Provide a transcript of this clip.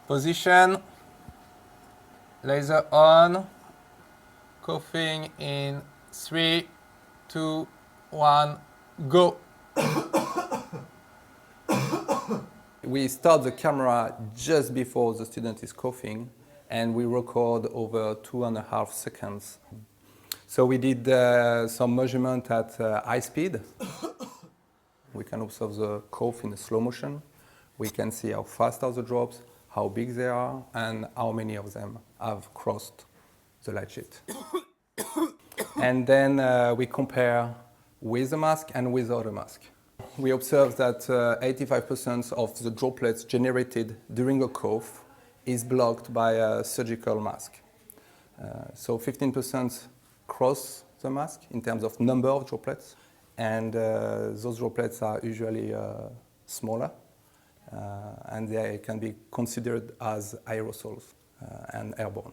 Position, laser on, coughing in 3, 2, 1, go. We start the camera just before the student is coughing, and we record over 2.5 seconds. So we did some measurement at high speed. We can observe the cough in slow motion. We can see how fast are the drops, how big they are, and how many of them have crossed the light sheet. And then we compare with the mask and without a mask. We observe that 85% of the droplets generated during a cough is blocked by a surgical mask. So 15% cross the mask in terms of number of droplets, and those droplets are usually smaller, and they can be considered as aerosols and airborne.